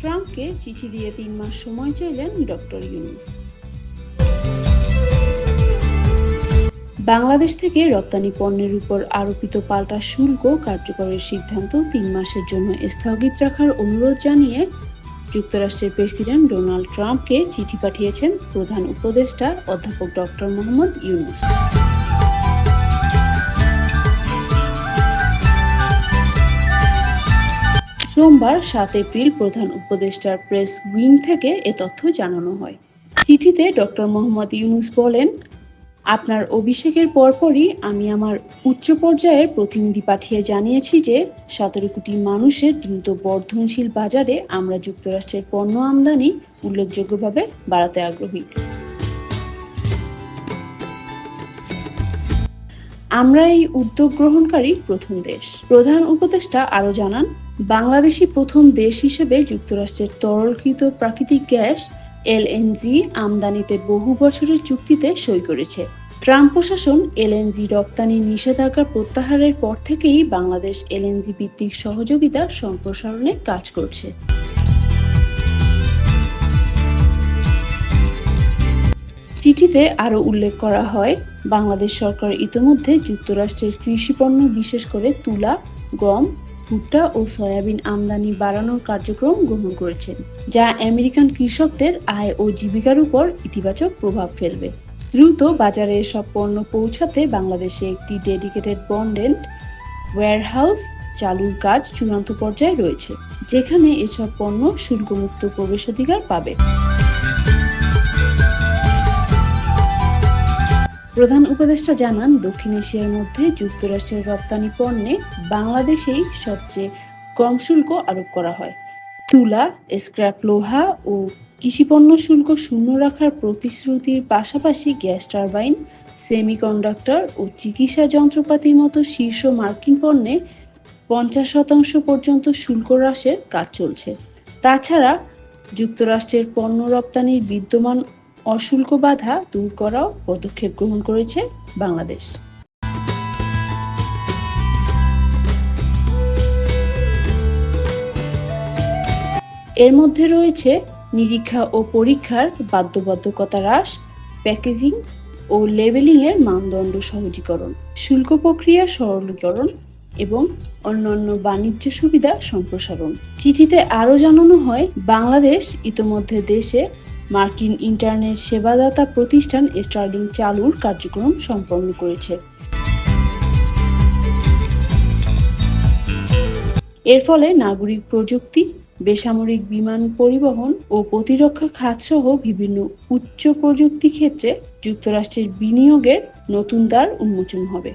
ট্রাম্পকে চিঠি দিয়ে ৩ মাস সময় চাইলেন ডক্টর ইউনূস। বাংলাদেশ থেকে রপ্তানি পণ্যের উপর আরোপিত পাল্টা শুল্ক কার্যকরের সিদ্ধান্ত ৩ মাসের জন্য স্থগিত রাখার অনুরোধ জানিয়ে যুক্তরাষ্ট্রের প্রেসিডেন্ট ডোনাল্ড ট্রাম্পকে চিঠি পাঠিয়েছেন প্রধান উপদেষ্টা অধ্যাপক ডক্টর মোহাম্মদ ইউনূস। সোমবার ৭ এপ্রিল প্রধান উপদেষ্টার প্রেস উইং থেকে এ তথ্য জানানো হয়। চিঠিতে ডক্টর মোহাম্মদ ইউনূস বলেন, আপনার অভিষেকের পরপরই আমি আমার উচ্চ পর্যায়ের প্রতিনিধি পাঠিয়ে জানিয়েছি যে ১৭ কোটি মানুষের দ্রুত বর্ধনশীল বাজারে আমরা যুক্তরাষ্ট্রের পণ্য আমদানি উল্লেখযোগ্যভাবে বাড়াতে আগ্রহী। আমরা এই উদ্যোগ গ্রহণকারী প্রথম দেশ। প্রধান উপদেষ্টা আরও জানান, বাংলাদেশই প্রথম দেশ হিসেবে যুক্তরাষ্ট্রের তরলকৃত প্রাকৃতিক গ্যাস এলএনজি আমদানিতে বহু বছরের চুক্তিতে সই করেছে। ট্রাম্প প্রশাসন এলএনজি রপ্তানি নিষেধাজ্ঞা প্রত্যাহারের পর থেকেই বাংলাদেশ এলএনজি ভিত্তিক সহযোগিতা সম্প্রসারণে কাজ করছে। চিঠিতে আরও উল্লেখ করা হয়, বাংলাদেশ সরকার ইতোমধ্যে যুক্তরাষ্ট্রের কৃষিপণ্য বিশেষ করে তুলা, গম, ভুট্টা ও সয়াবিন আমদানি বাড়ানোর কার্যক্রম গ্রহণ করেছে, যা আমেরিকান কৃষকদের আয় ও জীবিকার উপর ইতিবাচক প্রভাব ফেলবে। দ্রুত বাজারে এসব পণ্য পৌঁছাতে বাংলাদেশে একটি ডেডিকেটেড বন্ডেড ওয়্যারহাউস চালুর কাজ চূড়ান্ত পর্যায়ে রয়েছে, যেখানে এসব পণ্য শুল্কমুক্ত প্রবেশাধিকার পাবে। প্রধান উপদেষ্টা জানান, দক্ষিণ এশিয়ার মধ্যে যুক্তরাষ্ট্রের রপ্তানি পণ্যে বাংলাদেশেই সবচেয়ে কম শুল্ক আরোপ করা হয়। তুলা, স্ক্র্যাপ লোহা ও কৃষিপণ্য শুল্ক শূন্য রাখার প্রতিশ্রুতির পাশাপাশি গ্যাস টারবাইন, সেমিকন্ডাক্টর ও চিকিৎসা যন্ত্রপাতির মতো শীর্ষ মার্কিন পণ্যে ৫০% পর্যন্ত শুল্ক হ্রাসের কাজ চলছে। তাছাড়া যুক্তরাষ্ট্রের পণ্য রপ্তানির বিদ্যমান অশুল্ক বাধা দূর করাও পদক্ষেপ গ্রহণ করেছে বাংলাদেশ। এর মধ্যে রয়েছে নিরীক্ষা ও পরীক্ষার বাধ্যবাধকতা হ্রাস, প্যাকেজিং ও লেবেলিংয়ের মানদণ্ড সহজীকরণ, শুল্ক প্রক্রিয়া সরলীকরণ এবং অন্যান্য বাণিজ্য সুবিধা সম্প্রসারণ। চিঠিতে আরও জানানো হয়, বাংলাদেশ ইতোমধ্যে দেশে মার্কিন ইন্টারনেট সেবাদাতা প্রতিষ্ঠান স্টারলিং চালুর কার্যক্রম সম্পন্ন করেছে। এর ফলে নাগরিক প্রযুক্তি, বেসামরিক বিমান পরিবহন ও প্রতিরক্ষা খাতসহ বিভিন্ন উচ্চ প্রযুক্তি ক্ষেত্রে যুক্তরাষ্ট্রের বিনিয়োগের নতুন দ্বার উন্মোচন হবে।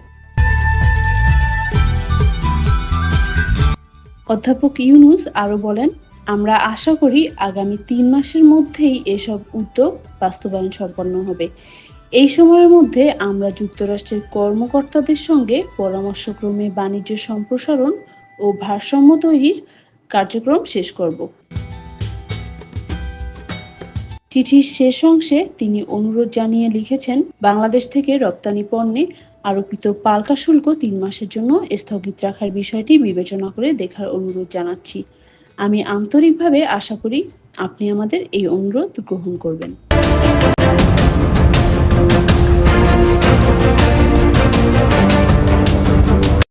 অধ্যাপক ইউনূস আরও বলেন, আমরা আশা করি আগামী ৩ মাসের মধ্যেই এসব উদ্যোগ বাস্তবায়ন সম্পন্ন হবে। এই সময়ের মধ্যে আমরা যুক্তরাষ্ট্রের কর্মকর্তাদের সঙ্গে পরামর্শক্রমে বাণিজ্য সম্প্রসারণ ও ভারসাম্য তৈরির কার্যক্রম শেষ করব। চিঠির শেষ অংশে তিনি অনুরোধ জানিয়ে লিখেছেন, বাংলাদেশ থেকে রপ্তানি পণ্যে আরোপিত পাল্টা শুল্ক ৩ মাসের জন্য স্থগিত রাখার বিষয়টি বিবেচনা করে দেখার অনুরোধ জানাচ্ছি। আমি আন্তরিকভাবে আশা করি আপনি আমাদের এই অনুরোধ গ্রহণ করবেন।